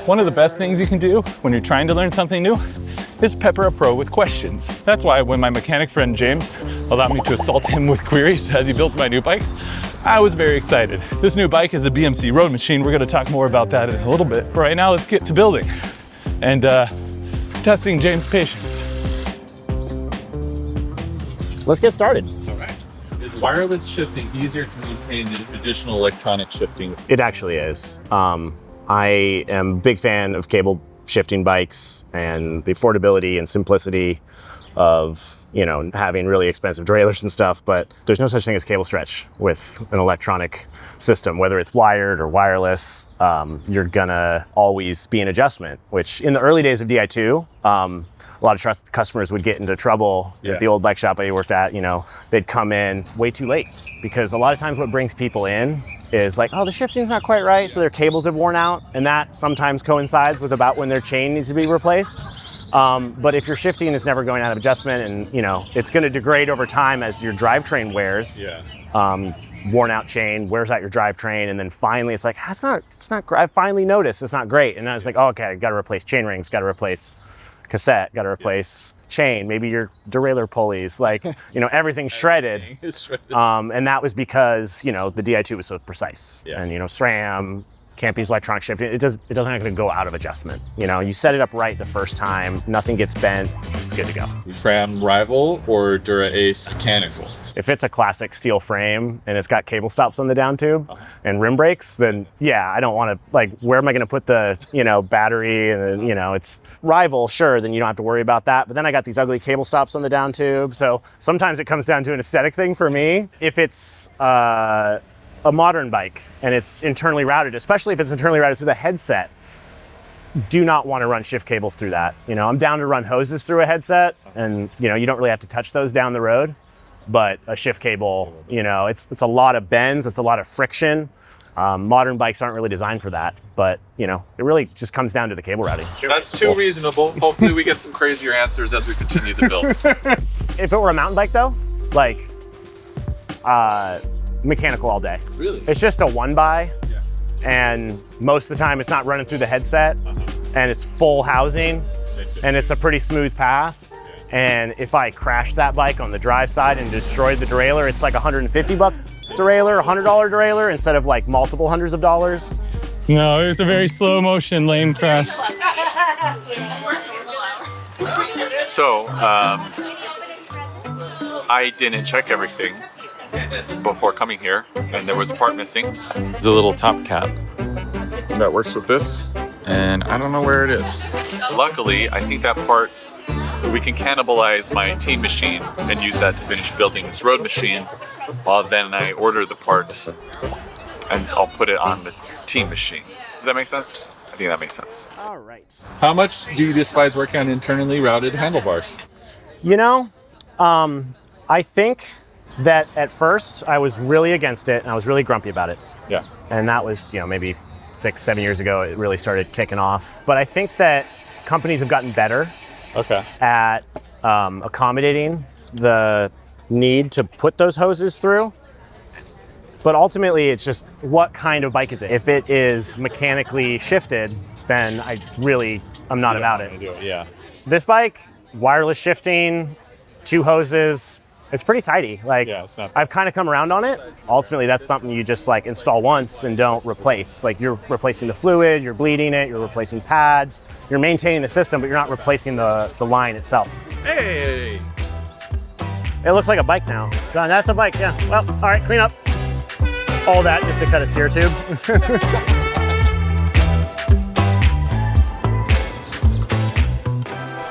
One of the best things you can do when you're trying to learn something new is pepper a pro with questions. That's why when my mechanic friend James allowed me to assault him with queries as he built my new bike, I was very excited. This new bike is a BMC Roadmachine. We're gonna talk more about that in a little bit. But right now, let's get to building and testing James' patience. Let's get started. All right. Is wireless shifting easier to maintain than traditional electronic shifting? It actually is. I am a big fan of cable shifting bikes and the affordability and simplicity of, having really expensive derailleurs and stuff, but there's no such thing as cable stretch with an electronic system. Whether it's wired or wireless, you're gonna always be an adjustment, which in the early days of Di2, a lot of customers would get into trouble at the old bike shop I worked at. They'd come in way too late because a lot of times what brings people in is like, oh, the shifting's not quite right, so their cables have worn out, and that sometimes coincides with about when their chain needs to be replaced. But if your shifting is never going out of adjustment and, it's going to degrade over time as your drivetrain wears, worn out chain wears out your drivetrain, and then finally it's like, it's not I finally noticed it's not great. And then it's like, oh, okay, got to replace chain rings, got to replace cassette, got to replace chain, maybe your derailleur pulleys, everything's shredded. And that was because, the Di2 was so precise. And, SRAM, can't be electronic shifting. It doesn't go out of adjustment. You set it up right the first time, nothing gets bent, it's good to go. SRAM Rival or Dura Ace Canonical? If it's a classic steel frame and it's got cable stops on the down tube and rim brakes, then I don't want to, where am I going to put the, battery and it's Rival, sure, then you don't have to worry about that. But then I got these ugly cable stops on the down tube. So sometimes it comes down to an aesthetic thing for me. If it's a modern bike and it's internally routed, especially if it's internally routed through the headset, do not want to run shift cables through that. I'm down to run hoses through a headset and, you don't really have to touch those down the road. But a shift cable, it's a lot of bends, it's a lot of friction. Modern bikes aren't really designed for that, but it really just comes down to the cable routing. That's too reasonable. Hopefully we get some crazier answers as we continue the build. If it were a mountain bike though, mechanical all day. Really? It's just a one by, and most of the time it's not running through the headset, and it's full housing, and it's a pretty smooth path. And if I crashed that bike on the drive side and destroyed the derailleur, it's like $150 derailleur, $100 derailleur instead of multiple hundreds of dollars. No, it was a very slow motion lane crash. So, I didn't check everything before coming here, and there was a part missing. There's a little top cap that works with this, and I don't know where it is. Luckily, I think that part, we can cannibalize my team machine and use that to finish building this road machine, while then I order the parts and I'll put it on the team machine. Does that make sense? I think that makes sense. All right. How much do you despise working on internally routed handlebars? I think that at first I was really against it and I was really grumpy about it. Yeah. And that was, maybe 6-7 years ago, it really started kicking off. But I think that companies have gotten better at accommodating the need to put those hoses through. But ultimately, it's just what kind of bike is it? If it is mechanically shifted, then I'm not about it. Yeah. This bike, wireless shifting, 2 hoses, it's pretty tidy. It's not. I've kind of come around on it. Ultimately, that's something you just install once and don't replace. You're replacing the fluid, you're bleeding it, you're replacing pads, you're maintaining the system, but you're not replacing the line itself. Hey! It looks like a bike now. Done, that's a bike, yeah. Well, all right, clean up. All that just to cut a steer tube.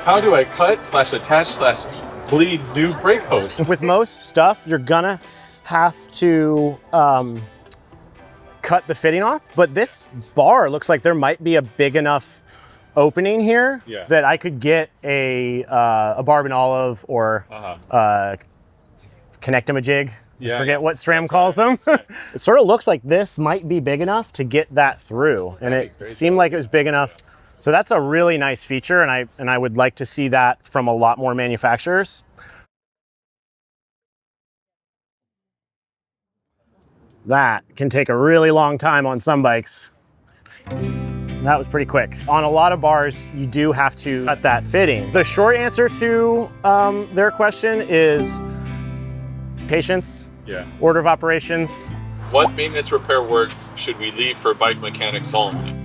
How do I cut/attach/bleed new brake hose? With most stuff, you're gonna have to cut the fitting off, but this bar looks like there might be a big enough opening here that I could get a barb and olive or connect-em-a-jig. I forget what SRAM calls them. It sort of looks like this might be big enough to get that through, and it seemed like it was big enough. So that's a really nice feature, and I would like to see that from a lot more manufacturers. That can take a really long time on some bikes. That was pretty quick. On a lot of bars, you do have to cut that fitting. The short answer to their question is patience, order of operations. What maintenance repair work should we leave for bike mechanics only?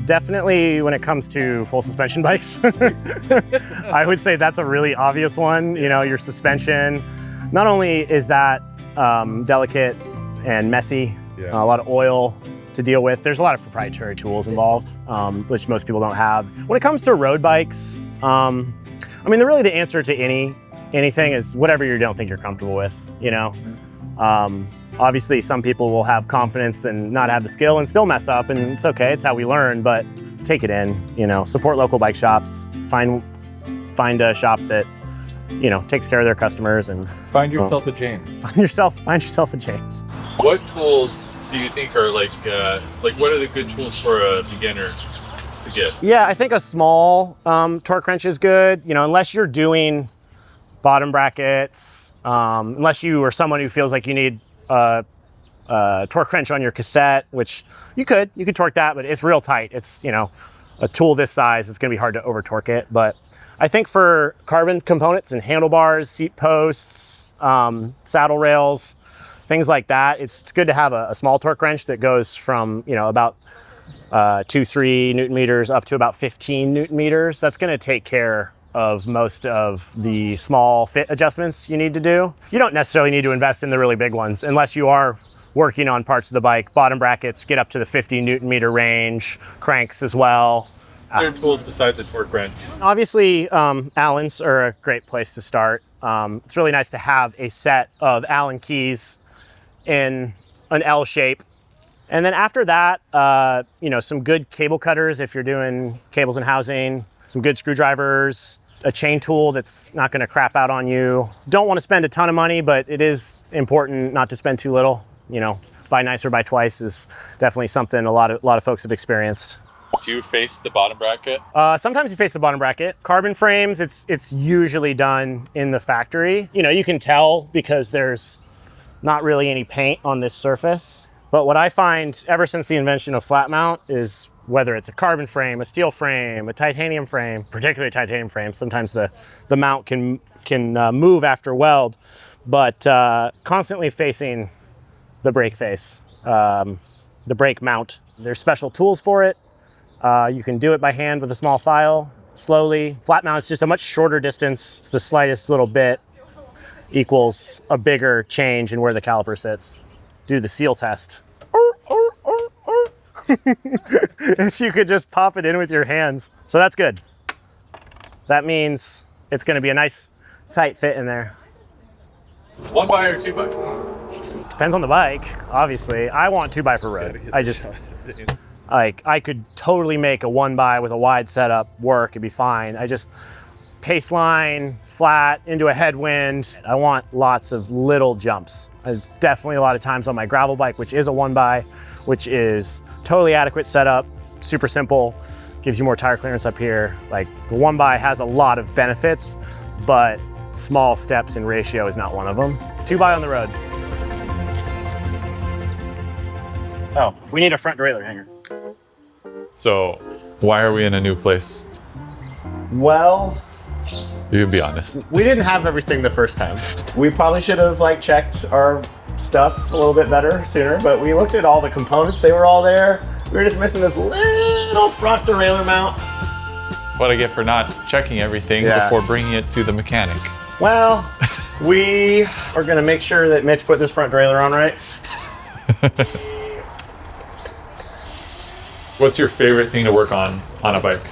Definitely when it comes to full suspension bikes. I would say that's a really obvious one. You know, your suspension, not only is that delicate and messy, a lot of oil to deal with. There's a lot of proprietary tools involved, which most people don't have. When it comes to road bikes, I mean, really the answer to anything is whatever you don't think you're comfortable with, you know? Obviously, some people will have confidence and not have the skill and still mess up, and it's okay, it's how we learn, but take it in, you know, support local bike shops, find a shop that, you know, takes care of their customers, and Find yourself a James. find yourself a James. What tools do you think are like what are the good tools for a beginner to get? Yeah, I think a small torque wrench is good, you know, unless you're doing bottom brackets, unless you are someone who feels like you need a torque wrench on your cassette, which you could torque that, but it's real tight. It's, you know, a tool this size, it's gonna be hard to over torque it. But I think for carbon components and handlebars, seat posts, saddle rails, things like that, it's good to have a small torque wrench that goes from, you know, about 2-3 Newton meters up to about 15 Newton meters. That's gonna take care of most of the small fit adjustments you need to do. You don't necessarily need to invest in the really big ones unless you are working on parts of the bike. Bottom brackets get up to the 50 Newton meter range, cranks as well. Other tools besides a torque wrench? Obviously, Allens are a great place to start. It's really nice to have a set of Allen keys in an L shape. And then after that, you know, some good cable cutters if you're doing cables and housing, some good screwdrivers, a chain tool that's not gonna crap out on you. Don't wanna spend a ton of money, but it is important not to spend too little. You know, buy nicer, buy twice is definitely something a lot of folks have experienced. Do you face the bottom bracket? Sometimes you face the bottom bracket. Carbon frames, it's usually done in the factory. You know, you can tell because there's not really any paint on this surface. But what I find ever since the invention of flat mount is whether it's a carbon frame, a steel frame, a titanium frame, particularly titanium frame, sometimes the mount can move after weld, but constantly facing the brake face, the brake mount. There's special tools for it. You can do it by hand with a small file, slowly. Flat mount is just a much shorter distance. It's the slightest little bit equals a bigger change in where the caliper sits. Do the seal test. If you could just pop it in with your hands. So that's good. That means it's gonna be a nice tight fit in there. 1x or 2x? Depends on the bike, obviously. I want 2x for road. I could totally make a 1x with a wide setup work, it'd be fine. Pace line, flat, into a headwind. I want lots of little jumps. There's definitely a lot of times on my gravel bike, which is a 1x, which is totally adequate setup, super simple, gives you more tire clearance up here. Like the 1x has a lot of benefits, but small steps in ratio is not one of them. 2x on the road. Oh, we need a front derailleur hanger. So, why are we in a new place? Well, You can be honest. we didn't have everything the first time. We probably should have checked our stuff a little bit better sooner, but we looked at all the components, they were all there. We were just missing this little front derailleur mount. What I get for not checking everything before bringing it to the mechanic. Well, we are gonna make sure that Mitch put this front derailleur on right. What's your favorite thing to work on a bike?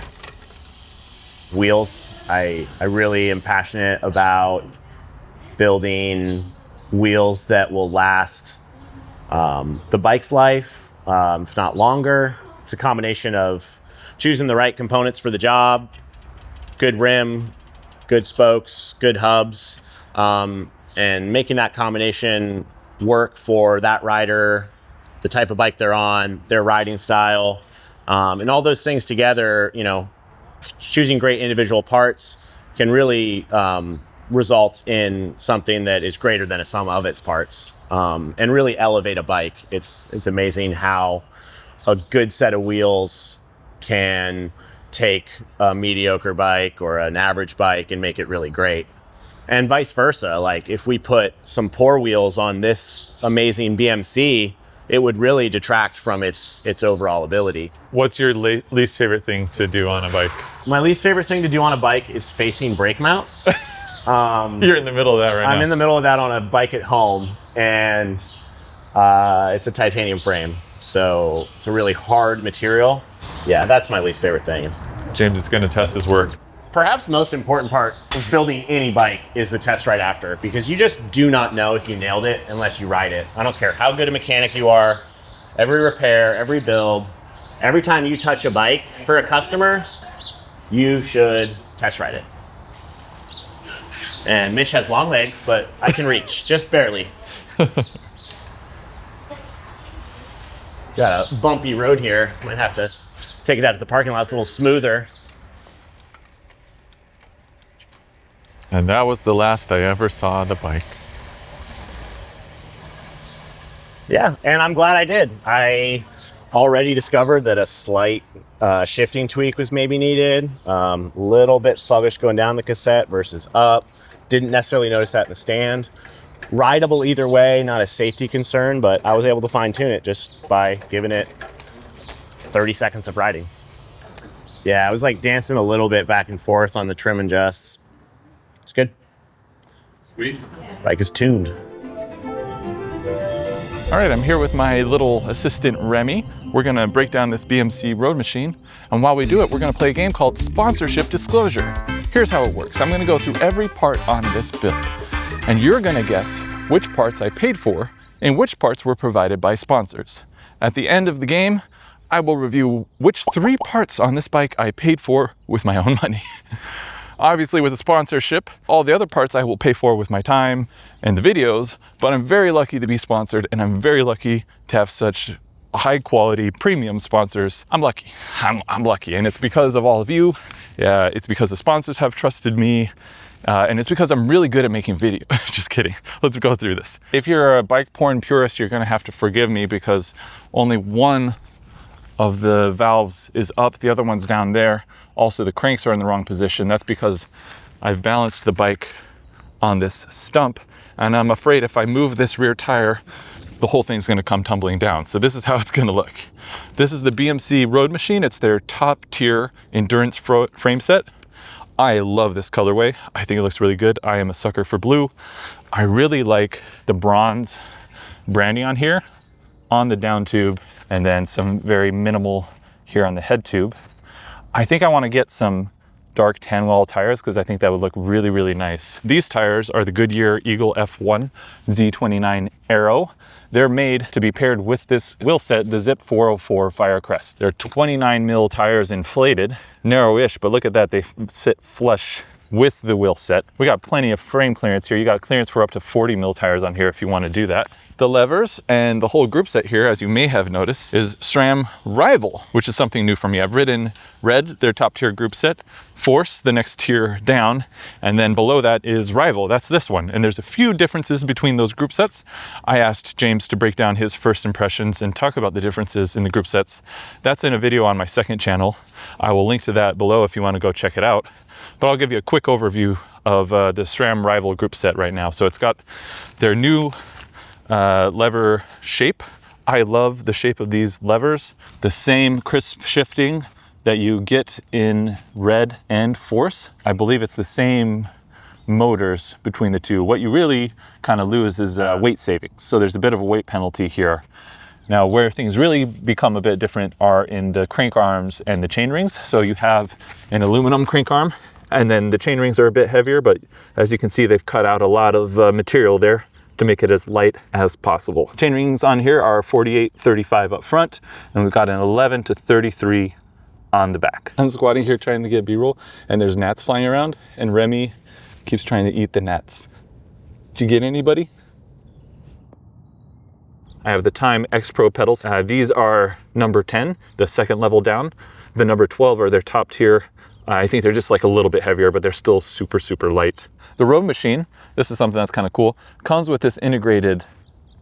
Wheels. I really am passionate about building wheels that will last the bike's life, if not longer. It's a combination of choosing the right components for the job, good rim, good spokes, good hubs, and making that combination work for that rider, the type of bike they're on, their riding style, and all those things together, you know, choosing great individual parts can really result in something that is greater than a sum of its parts, and really elevate a bike. It's amazing how a good set of wheels can take a mediocre bike or an average bike and make it really great. And vice versa. Like if we put some poor wheels on this amazing BMC, it would really detract from its overall ability. What's your least favorite thing to do on a bike? My least favorite thing to do on a bike is facing brake mounts. You're in the middle of that right now. I'm in the middle of that on a bike at home, and it's a titanium frame, so it's a really hard material. Yeah, that's my least favorite thing. James is going to test his work. Perhaps the most important part of building any bike is the test ride after, because you just do not know if you nailed it unless you ride it. I don't care how good a mechanic you are, every repair, every build, every time you touch a bike for a customer, you should test ride it. And Mitch has long legs, but I can reach, just barely. Got a bumpy road here. Might have to take it out to the parking lot. It's a little smoother. And that was the last I ever saw the bike. Yeah, and I'm glad I did. I already discovered that a slight shifting tweak was maybe needed. Little bit sluggish going down the cassette versus up. Didn't necessarily notice that in the stand. Rideable either way, not a safety concern, but I was able to fine tune it just by giving it 30 seconds of riding. Yeah, I was like dancing a little bit back and forth on the trim adjusts. It's good. Sweet. Bike is tuned. All right, I'm here with my little assistant, Remy. We're gonna break down this BMC Roadmachine. And while we do it, we're gonna play a game called Sponsorship Disclosure. Here's how it works. I'm gonna go through every part on this build, and you're gonna guess which parts I paid for and which parts were provided by sponsors. At the end of the game, I will review which 3 parts on this bike I paid for with my own money. Obviously with a sponsorship, all the other parts I will pay for with my time and the videos, but I'm very lucky to be sponsored, and I'm very lucky to have such high quality premium sponsors. I'm lucky, I'm lucky, and it's because of all of you. Yeah, it's because the sponsors have trusted me, and it's because I'm really good at making video. Just kidding, let's go through this. If you're a bike porn purist, you're gonna have to forgive me because only one of the valves is up, the other one's down there. Also, the cranks are in the wrong position. That's because I've balanced the bike on this stump, and I'm afraid if I move this rear tire, the whole thing's gonna come tumbling down. So this is how it's gonna look. This is the BMC Roadmachine. It's their top tier endurance frame set. I love this colorway. I think it looks really good. I am a sucker for blue. I really like the bronze branding on here, on the down tube, and then some very minimal here on the head tube. I think I want to get some dark tan wall tires because I think that would look really, really nice. These tires are the Goodyear Eagle F1 Z29 Aero. They're made to be paired with this wheel set, the Zip 404 Firecrest. They're 29 mil tires inflated, narrow-ish, but look at that, they sit flush with the wheel set. We got plenty of frame clearance here. You got clearance for up to 40 mil tires on here if you want to do that. The levers and the whole group set here, as you may have noticed, is SRAM Rival, which is something new for me. I've ridden Red, their top tier group set, Force, the next tier down, and then below that is Rival, that's this one. And there's a few differences between those group sets. I asked James to break down his first impressions and talk about the differences in the group sets. That's in a video on my second channel. I will link to that below if you want to go check it out. But I'll give you a quick overview of the SRAM Rival group set right now. So it's got their new lever shape. I love the shape of these levers. The same crisp shifting that you get in Red and Force. I believe it's the same motors between the two. What you really kind of lose is weight savings. So there's a bit of a weight penalty here. Now, where things really become a bit different are in the crank arms and the chain rings. So you have an aluminum crank arm, and then the chain rings are a bit heavier, but as you can see, they've cut out a lot of material there to make it as light as possible. Chain rings on here are 48-35 up front, and we've got an 11 to 33 on the back. I'm squatting here trying to get B-roll, and there's gnats flying around, and Remy keeps trying to eat the gnats. Did you get anybody? I have the Time X Pro pedals. These are number 10, the second level down. The number 12 are their top tier. I think they're just like a little bit heavier, but they're still super, super light. The Roadmachine, this is something that's kind of cool, comes with this integrated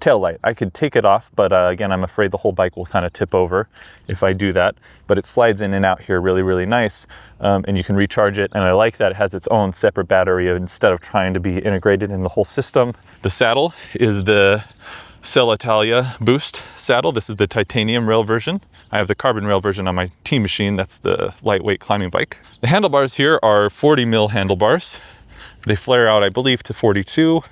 tail light. I could take it off, but again, I'm afraid the whole bike will kind of tip over if I do that. But it slides in and out here really, really nice. And you can recharge it. And I like that it has its own separate battery instead of trying to be integrated in the whole system. The saddle is the Cell Italia Boost saddle. This is the titanium rail version. I have the carbon rail version on my Team Machine. That's the lightweight climbing bike. The handlebars here are 40 mil handlebars. They flare out, I believe, to 42.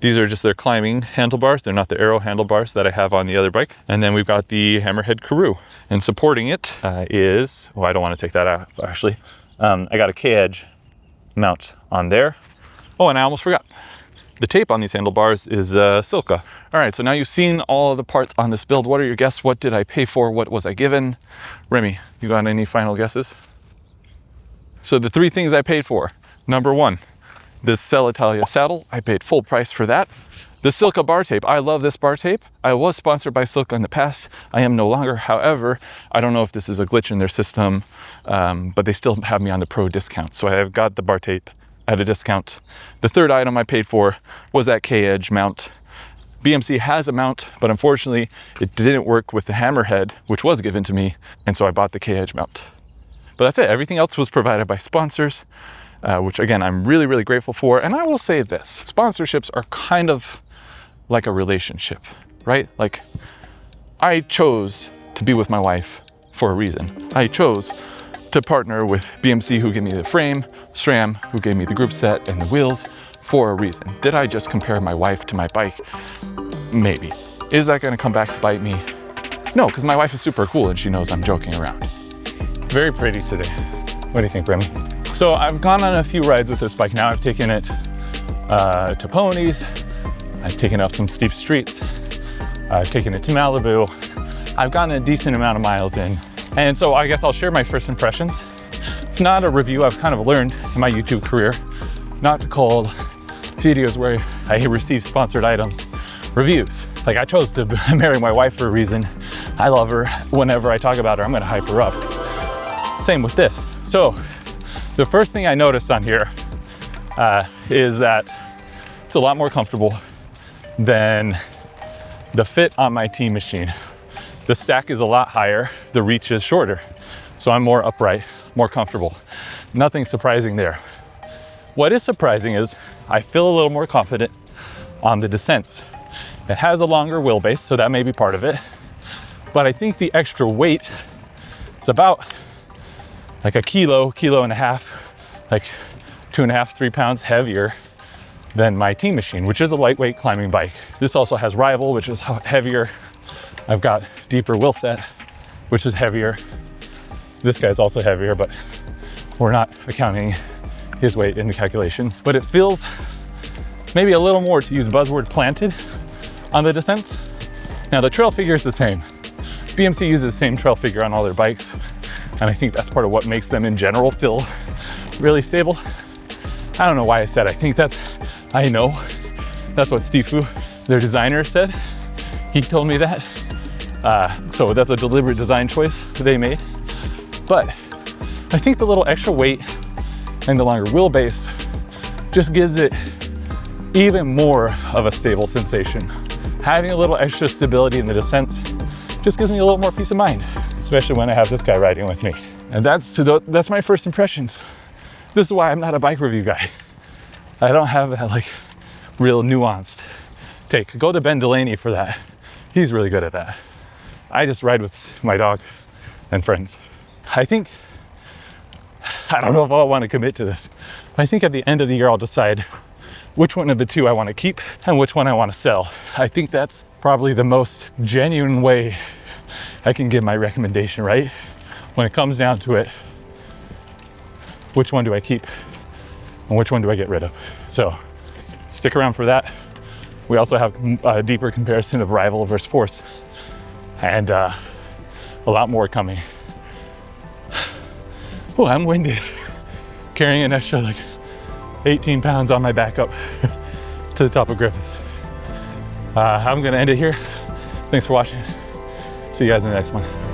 These are just their climbing handlebars. They're not the aero handlebars that I have on the other bike. And then we've got the Hammerhead Karoo. And supporting it is, oh, I don't want to take that out, actually. I got a K-Edge mount on there. Oh, and I almost forgot. The tape on these handlebars is Silca. All right, so now you've seen all of the parts on this build. What are your guesses? What did I pay for? What was I given? Remy, you got any final guesses? So the 3 things I paid for. Number 1, this Cell Italia saddle. I paid full price for that. The Silca bar tape. I love this bar tape. I was sponsored by Silca in the past. I am no longer. However, I don't know if this is a glitch in their system, but they still have me on the pro discount. So I have got the bar tape at a discount. The 3rd item I paid for was that K-Edge mount. BMC has a mount, but unfortunately it didn't work with the Hammerhead, which was given to me, and so I bought the K-Edge mount. But that's it. Everything else was provided by sponsors, which again, I'm really, really grateful for. And I will say this, sponsorships are kind of like a relationship, right? Like, I chose to be with my wife for a reason. I chose to partner with BMC, who gave me the frame, SRAM, who gave me the group set and the wheels, for a reason. Did I just compare my wife to my bike? Maybe. Is that gonna come back to bite me? No, because my wife is super cool and she knows I'm joking around. Very pretty today. What do you think, Remy? So I've gone on a few rides with this bike now. I've taken it to ponies. I've taken it up some steep streets. I've taken it to Malibu. I've gotten a decent amount of miles in. And so I guess I'll share my first impressions. It's not a review. I've kind of learned in my YouTube career not to call videos where I receive sponsored items reviews. Like, I chose to marry my wife for a reason. I love her. Whenever I talk about her, I'm gonna hype her up. Same with this. So the first thing I noticed on here is that it's a lot more comfortable than the fit on my Team Machine. The stack is a lot higher, the reach is shorter. So I'm more upright, more comfortable. Nothing surprising there. What is surprising is I feel a little more confident on the descents. It has a longer wheelbase, so that may be part of it. But I think the extra weight, it's about like a kilo and a half, like 2.5, 3 pounds heavier than my Team Machine, which is a lightweight climbing bike. This also has Rival, which is heavier. I've got deeper wheel set, which is heavier. This guy's also heavier, but we're not accounting his weight in the calculations. But it feels maybe a little more, to use buzzword, planted on the descents. Now the trail figure is the same. BMC uses the same trail figure on all their bikes. And I think that's part of what makes them in general feel really stable. I don't know why I said, I know that's what Stifu, their designer, said. He told me that. So that's a deliberate design choice they made. But I think the little extra weight and the longer wheelbase just gives it even more of a stable sensation. Having a little extra stability in the descents just gives me a little more peace of mind, especially when I have this guy riding with me. And that's my first impressions. This is why I'm not a bike review guy. I don't have that like real nuanced take. Go to Ben Delaney for that. He's really good at that. I just ride with my dog and friends. I don't know if I want to commit to this. I think at the end of the year, I'll decide which one of the two I want to keep and which one I want to sell. I think that's probably the most genuine way I can give my recommendation, right? When it comes down to it, which one do I keep and which one do I get rid of? So stick around for that. We also have a deeper comparison of Rival versus Force and a lot more coming. Oh, I'm winded. Carrying an extra like 18 pounds on my back up to the top of Griffith. I'm gonna end it here. Thanks for watching. See you guys in the next one.